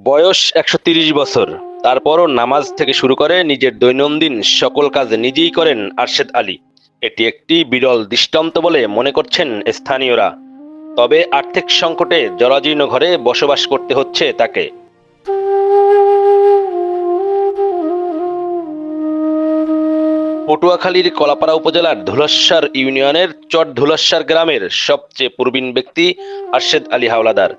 বয়স ১৩০ বছর, তারপরও নামাজ থেকে শুরু করে নিজের দৈনন্দিন সকল কাজ নিজেই করেন আরশেদ আলী। এটি একটি বিরল দৃষ্টান্ত বলে মনে করছেন স্থানীয়রা। তবে আর্থিক সংকটে জরাজীর্ণ ঘরে বসবাস করতে হচ্ছে তাকে। পটুয়াখালীর কলাপাড়া উপজেলার ধুলস্বার ইউনিয়নের চর ধুলস্বার গ্রামের সবচেয়ে প্রবীণ ব্যক্তি আরশেদ আলী হাওলাদার।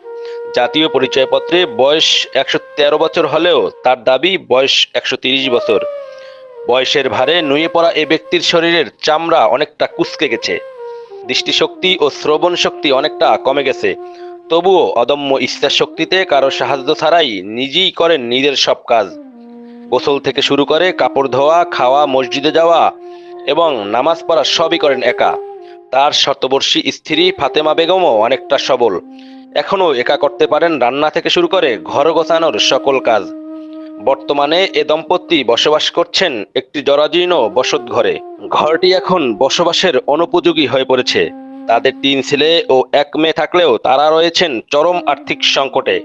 জাতীয় পরিচয়পত্রে বয়স ১১৩ বছর হলেও তার দাবি বয়স ১৩০ বছর। বয়সের ভারে নুয়ে পড়া এ ব্যক্তির শরীরের চামড়া অনেকটা কুঁচকে গেছে, দৃষ্টিশক্তি ও শ্রবণ শক্তি অনেকটা কমে গেছে। তবুও অদম্য ইচ্ছাশক্তিতে কারো সাহায্য ছাড়াই নিজেই করেন নিজের সব কাজ। গোসল থেকে শুরু করে কাপড় ধোয়া, খাওয়া, মসজিদে যাওয়া এবং নামাজ পড়া সবই করেন একা। তার শতবর্ষী স্ত্রী ফাতেমা বেগমও অনেকটা সবল, এখনও একা করতে পারেন রান্না থেকে শুরু করে ঘর গোছানোর সকল কাজ। বর্তমানে এ দম্পতি বসবাস করছেন একটি জরাজীর্ণ বসতঘরে। ঘরটি এখন বসবাসের অনুপযোগী হয়ে পড়েছে। তাদের ৩ ছেলে ও ১ মেয়ে থাকলেও তারা রয়েছেন চরম আর্থিক সংকটে।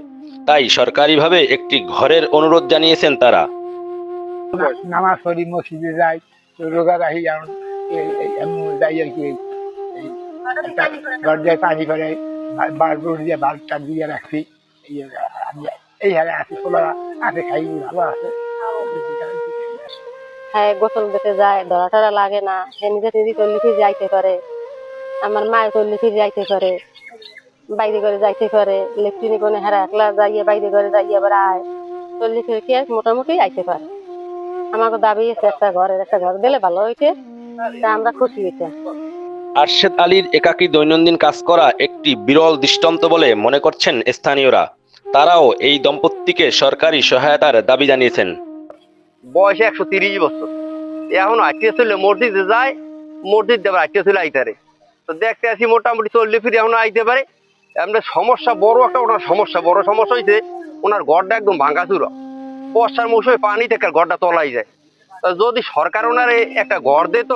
তাই সরকারিভাবে একটি ঘরের অনুরোধ জানিয়েছেন তারা। নামাজ পড়ি, মসজিদে যাই, রোজা রাখি, যাই আর কি। দরজায় পানি করে বারবার দিয়ে বাল্বটা দিয়ে রাখছি। আমি এই হারে আছি, খোলা আছে, খাই, ভালো আছে। হ্যাঁ, গোসল দিতে যায়, ধরা টরা লাগে না। সে নিজে নিজে চল্লি ফিরে যাইতে পারে, আমার মায়ের চল্লি ফিরে যাইতে পারে, বাইরে করে যাইতে পারে। ইলেকট্রিক কোনে হারা একলা যাইয়ে বাইরে করে যাইয়ে আবার আয়, চল্লি ফিরে কি মোটামুটি আইতে পারে। আমাকে দাবি আছে একটা ঘর দিলে ভালো হইতে, তা আমরা খুশি হইতে। আরশেদ আলীর একাকী দৈনন্দিন কাজ করা একটি বিরল দৃষ্টান্ত বলে মনে করছেন স্থানীয়রা। তারাও এই দম্পতিকে সরকারি সহায়তার দাবি জানিয়েছেন। বয়স ১৩০ বছর, এখন আইতে চললে মসজিদে যায়, মসজিদ দেবার আইতে চলে আইতারে। তো দেখতে আসি মোটামুটি চললে ফিরে এখন আইতে পারে। এমনি সমস্যা বড় একটা, ওনার বড় সমস্যা হয়েছে, ওনার ঘরটা একদম ভাঙাচুরা। বর্ষার মৌসুমে পানি থেকে ঘরটা তলাই যায়। যদি সরকার ওনারে একটা ঘর দিত,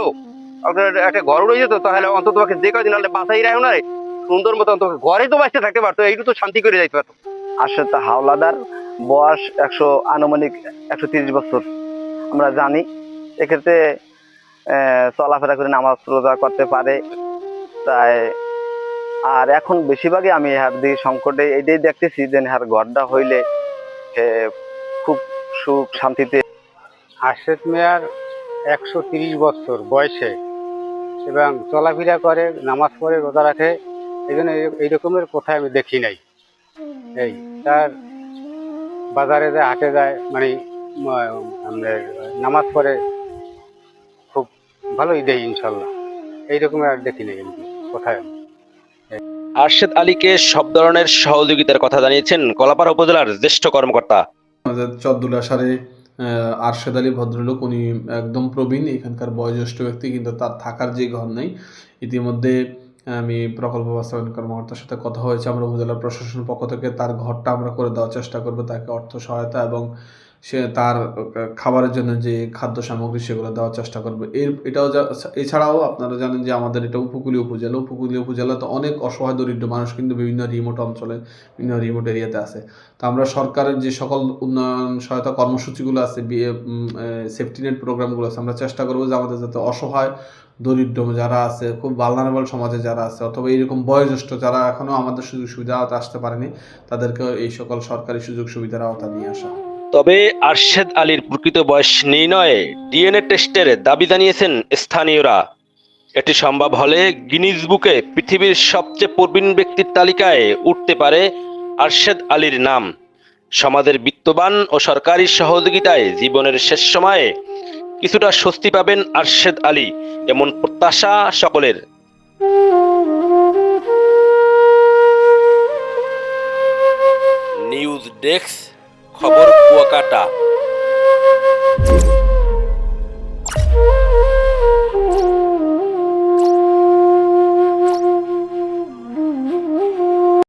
একটা ঘর উড়ে যেত, তাহলে অন্তত যে কদিন হলে বাঁচাই রায় ওনারে সুন্দর মতো অন্তত ঘরে তো বাঁচতে থাকতে পারতো, এইটু তো শান্তি করে যাইতে পারতো। আরশেদ হাওলাদার বয়স আনুমানিক ১৩০ বছর আমরা জানি। এক্ষেত্রে চলাফেরা করে নামাজ রোজা করতে পারে। তাই আর এখন বেশিরভাগই আমি হার দিকে সংকটে এটাই দেখতেছি যে হার ঘরটা হইলে খুব সুখ শান্তিতে। আরশেদ মিয়ার ১৩০ বছর বয়সে এবং চলাফেরা করে, নামাজ পড়ে, রোজা রাখে। এই জন্য এই রকমের কোথায় আমি দেখি নাই। এই তার বাজারে যায়, হাটে যায়, মানে আমাদের নামাজ পড়ে, খুব ভালোই দেয় ইনশাল্লাহ। এই রকমের আর দেখি নাই কোথায়। আরশেদ আলীকে সব ধরনের সহযোগিতার কথা জানিয়েছেন কলাপাড়া উপজেলার জ্যেষ্ঠ কর্মকর্তা। আমাদের চরদুলাসারে আরশেদ আলী ভদ্রলোক, উনি একদম প্রবীণ, এখানকার বয়োজ্যেষ্ঠ ব্যক্তি, কিন্তু তার থাকার যে ঘর নেই। ইতিমধ্যে আমি প্রকল্প বাস্তবায়ন কর্মকর্তার সাথে কথা হয়েছে, আমরা উপজেলা প্রশাসনের পক্ষ থেকে তার ঘরটা আমরা করে দেওয়ার চেষ্টা করবো, তাকে অর্থ সহায়তা এবং সে তার খাবারের জন্য যে খাদ্য সামগ্রী সেগুলো দেওয়ার চেষ্টা করবে। এছাড়াও আপনারা জানেন যে আমাদের এটা উপকূলীয় উপজেলাতে অনেক অসহায় দরিদ্র মানুষ কিন্তু বিভিন্ন রিমোট অঞ্চলে, বিভিন্ন রিমোট এরিয়াতে আছে। তো আমরা সরকারের যে সকল উন্নয়ন সহায়তা কর্মসূচিগুলো আছে, সেফটি নেট প্রোগ্রামগুলো আছে, আমরা চেষ্টা করবো যে আমাদের যাতে অসহায় দরিদ্র যারা আছে, খুব ভালনারেবল সমাজে যারা আছে, অথবা এইরকম বয়োজ্যেষ্ঠ যারা এখনো আমাদের সুযোগ সুবিধা আসতে পারেনি, তাদেরকে এই সকল সরকারি সুযোগ সুবিধার আওতা নিয়ে আসা। তবে আরশেদ আলীর প্রকৃত বয়স নির্ণয়ে ডিএনএ টেস্টের দাবি জানিয়েছেন স্থানীয়রা। এটি সম্ভব হলে গিনিজ বুকে পৃথিবীর সবচেয়ে প্রবীণ ব্যক্তির তালিকায় উঠতে পারে আরশেদ আলীর নাম। সমাজের বিত্তবান ও সরকারি সহযোগিতায় জীবনের শেষ সময়ে কিছুটা স্বস্তি পাবেন আরশেদ আলী, এমন প্রত্যাশা সকলের। নিউজ ডেস্ক, খবর কুয়াকাটা।